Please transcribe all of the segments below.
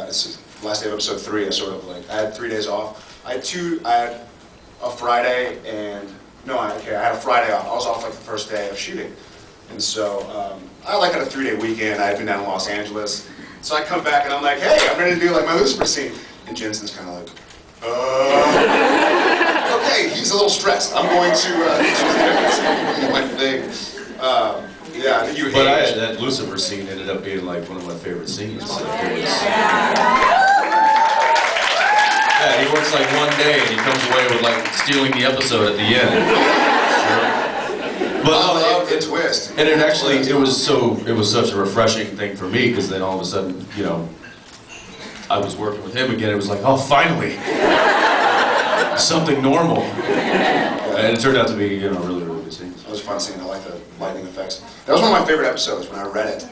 this is the last day of episode 3. I sort of like, I had 3 days off. I had a Friday and, I had a Friday off. I was off like the first day of shooting. And so I like had a 3-day weekend. I had been down in Los Angeles. So I come back and I'm like, hey, I'm ready to do like my Lucifer scene. And Jensen's kind of like, okay, he's a little stressed. I'm going to do my thing. Yeah, I think you. But that Lucifer scene ended up being like one of my favorite scenes. Yeah, he works like one day and he comes away with like stealing the episode at the end. But I love the twist. And it actually, it was such a refreshing thing for me, because then all of a sudden, I was working with him again. It was like, oh, finally, something normal. And it turned out to be, really, really good scene. It was a fun scene. I like the lightning effects. That was one of my favorite episodes when I read it,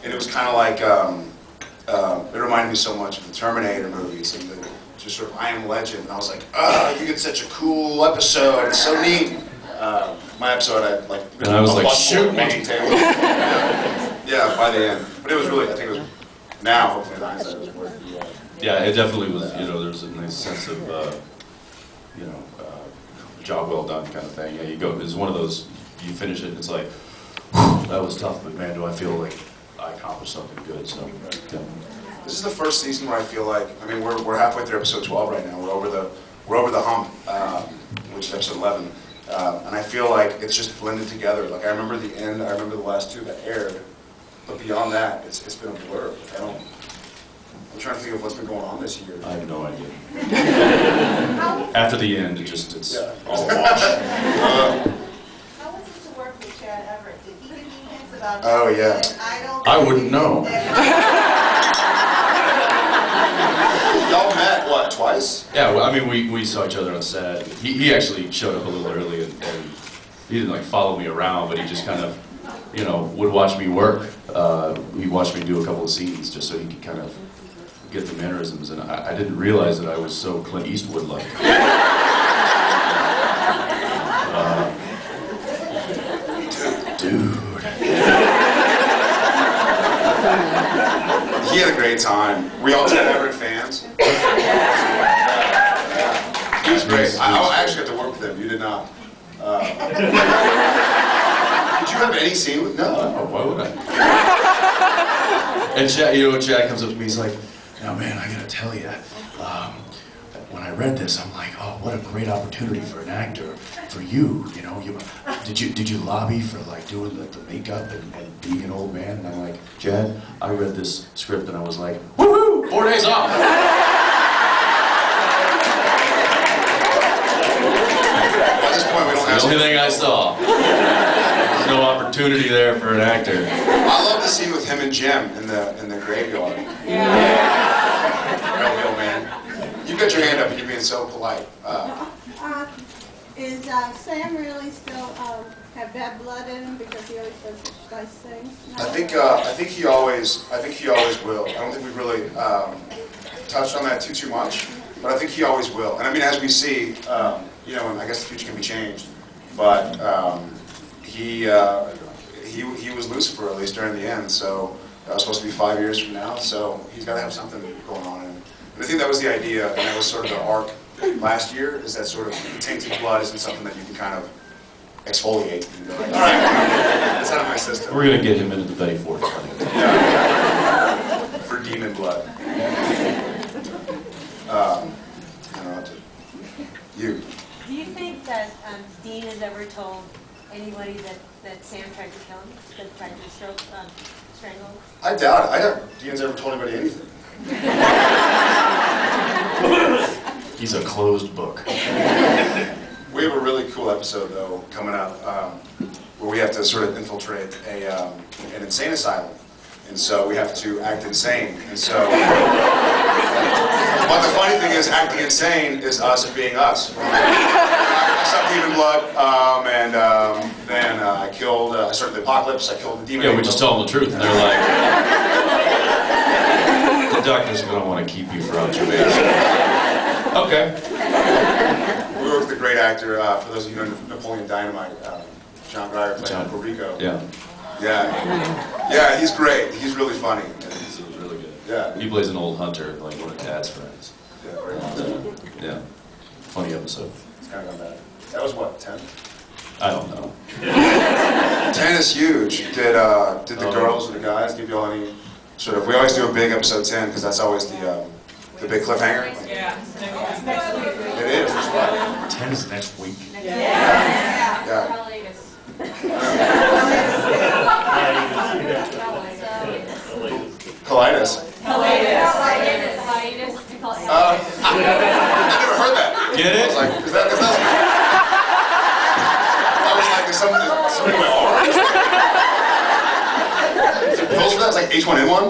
and it was kind of like it reminded me so much of the Terminator movies and the just sort of I Am Legend. And I was like, I think it's such a cool episode. It's so neat. My episode, I was like, shoot me. Yeah, by the end. But it was really, I think it was, now, hopefully, in hindsight, it was worth the Yeah, it definitely was, there's a nice sense of, job well done kind of thing. Yeah, you go, it's one of those, you finish it and it's like, whew, that was tough, but man, do I feel like I accomplished something good, so. Yeah. This is the first season where I feel like, we're halfway through episode 12 right now. We're over the hump, which is episode 11. And I feel like it's just blended together. Like I remember the end, I remember the last 2 that aired, but beyond that, it's been a blur. I'm trying to think of what's been going on this year. I have no idea. After the end, it's all a wash. How was it to work with Chad Everett? Did he give you hints about I wouldn't know. Y'all met, what, twice? Yeah, well, I mean, we saw each other on set. He actually showed up a little early, and he didn't like follow me around, but he just kind of, would watch me work. He watched me do a couple of scenes just so he could kind of get the mannerisms, and I didn't realize that I was so Clint Eastwood-like. Dude. He had a great time. We all Chad Everett fans. He was great. I actually got to work with him. You did not. Did you have any scene with? No. Why would I? And Chad comes up to me. He's like, "Now, man, I gotta tell you, when I read this, I'm like, oh, what a great opportunity for an actor, for you. Did you lobby for like doing the makeup and being an old man?" And I'm like, "Chad, I read this script and I was like, woohoo, 4 days off." At this point, we don't have the only thing I saw. There's no opportunity there for an actor. I love the scene with him and Jim in the graveyard. Real man. You got your hand up and you're being so polite. Is Sam really still have bad blood in him because he always does such nice things? I think he always will. I don't think we've really touched on that too much, but I think he always will. And I mean, as we see, and I guess the future can be changed, but he was Lucifer, at least during the end. So that was supposed to be 5 years from now. So he's got to have something going on in him. And I think that was the idea, and that was sort of the arc last year, is that sort of tainted blood isn't something that you can kind of exfoliate. And go like, all right, it's out of my system. We're gonna get him into the Betty Ford. Yeah. For demon blood. I don't know what to. You. Do you think that Dean has ever told anybody that Sam tried to kill him, that tried to strangle him? I doubt it. I doubt Dean's ever told anybody anything. He's a closed book. We have a really cool episode, though, coming up, where we have to sort of infiltrate an insane asylum. And so we have to act insane. And so, but the funny thing is, acting insane is us being us. I sucked demon blood, and then I started the apocalypse, I killed the demon. Yeah, we just tell them the truth, and they're like, the doctor's gonna want to keep you for observation. Okay. We worked with a great actor, for those of you who know Napoleon Dynamite, John Grier playing Uncle Rico. Yeah. Yeah, he's great. He's really funny. This was really good. Yeah. He plays an old hunter, like one of Dad's friends. Yeah, very nice. Yeah, funny episode. It's kind of gone bad. That was what, 10? I don't know. 10 is huge. Did the girls or the guys give you all any sort of? We always do a big episode 10 because that's always the big cliffhanger. Yeah. It is. That's right. 10 is next week. Yeah. Colitis. I never heard that. Get I it? was like, is that? I was like, is something in my arm? Is there pills for that? It's like H1N1.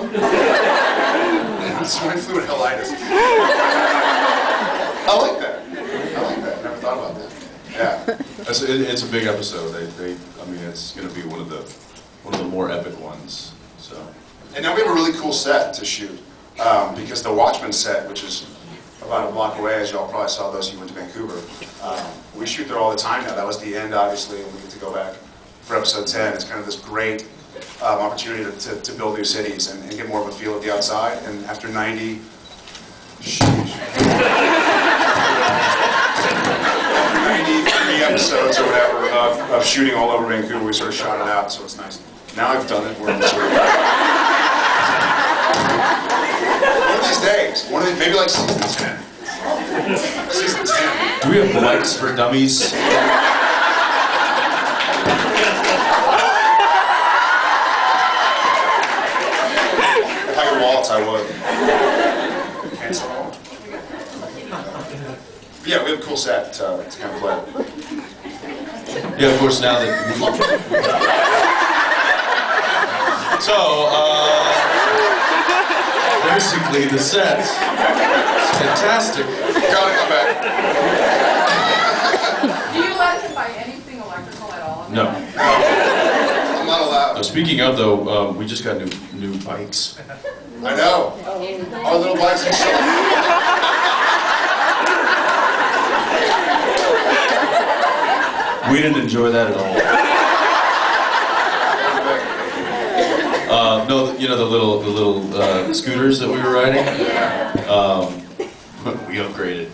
Swine flu and helitis. I like that. Never thought about that. Yeah. It's a big episode. I mean, it's going to be one of the more epic ones. So. And now we have a really cool set to shoot because the Watchmen set, which is about a block away, as y'all probably saw those who went to Vancouver, we shoot there all the time now. That was the end, obviously, and we get to go back for episode 10. It's kind of this great opportunity to build new cities and get more of a feel of the outside. And after 93 episodes or whatever of shooting all over Vancouver, we sort of shot it out, so it's nice. Now I've done it, we're in this room. One of these days, maybe like season 10. Season 10. Do we have mics for dummies? If I could waltz, I would. Cancel all. Yeah, we have a cool set to kind of play. Yeah, of course, now that... So, basically the set is fantastic. Gotta come back. Do you let him buy anything electrical at all? No. I'm not allowed. Speaking of, though, we just got new bikes. I know. Our little bikes are so... We didn't enjoy that at all. No, you know the little scooters that we were riding. We upgraded.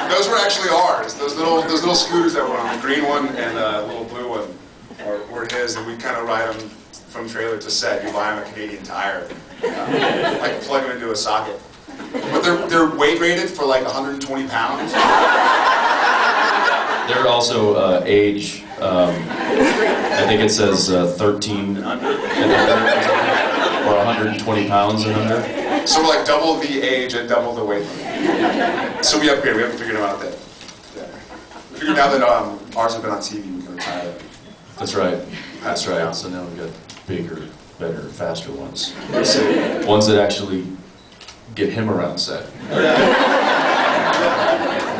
Those were actually ours. Those little scooters that were on, the green one and the little blue one, were his, and we kind of ride them from trailer to set. You buy them at Canadian Tire, like plug them into a socket. But they're weight rated for like 120 pounds. They're also age. I think it says 13 and under, or 120 pounds and under. So we're like double the age and double the weight. So we upgraded. We haven't figured them out yet. Yeah. We figured now that ours have been on TV, we can retire them. That's right. That's right. So now we've got bigger, better, faster ones. Let's see. Ones that actually get him around set.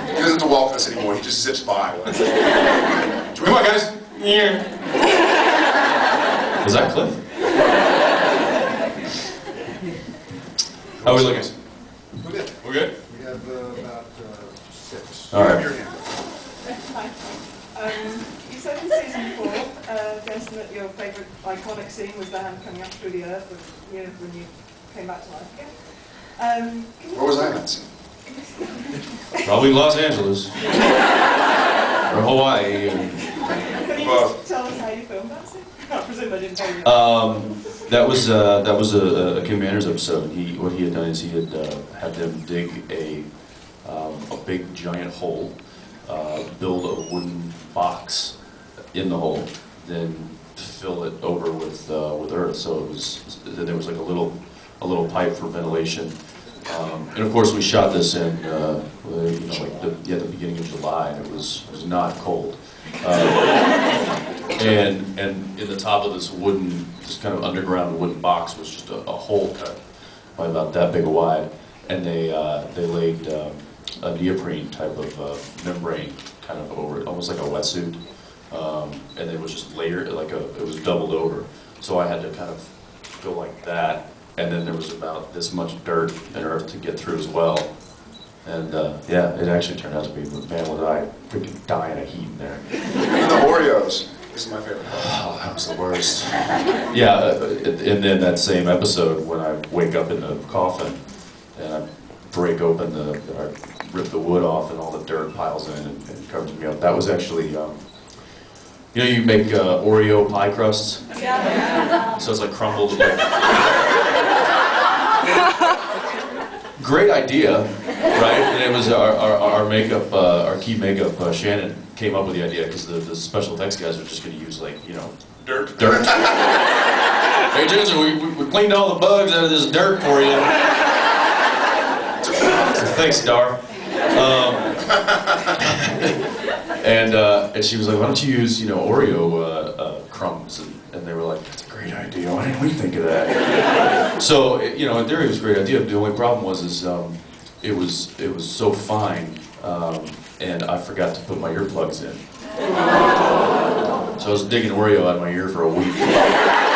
He doesn't have to walk with us anymore. He just zips by. Come on, guys. Yeah. Was that Cliff? How are we looking? We're good. We're good? We have about 6. All right. Your hand. You said in season 4, Jensen, that your favourite iconic scene was the hand coming up through the earth when you came back to life again. Where was I in that scene? Probably Los Angeles. Or Hawaii. Can you Well, just tell us how you filmed that scene? I presume I didn't tell you. That was a King Manners episode. What he had done is he had had them dig a big giant hole, build a wooden box in the hole, then fill it over with earth. So there was like a little pipe for ventilation. And of course, we shot this in the beginning of July, and it was not cold. And in the top of this kind of underground wooden box was just a hole cut by about that big a wide, and they laid a neoprene type of membrane kind of over it, almost like a wetsuit, and it was just layered it was doubled over. So I had to kind of go like that. And then there was about this much dirt and earth to get through as well. And yeah, it actually turned out to be, man, was I freaking dying of heat in there. And the Oreos. This is my favorite part. Oh, that was the worst. Yeah, and then that same episode when I wake up in the coffin and I break open I rip the wood off and all the dirt piles in and covers me up. That was actually, you make Oreo pie crusts? Yeah. So it's like crumbled. Like... Great idea, right? And it was our makeup, our key makeup, Shannon came up with the idea because the special effects guys were just going to use Dirt. Hey Jensen, we cleaned all the bugs out of this dirt for you. Thanks, Dar. And she was like, why don't you use Oreo crumbs? And they were like, that's a great idea. Why didn't we think of that? So in theory it was a great idea. But the only problem was it was so fine, and I forgot to put my earplugs in. So I was digging Oreo out of my ear for a week.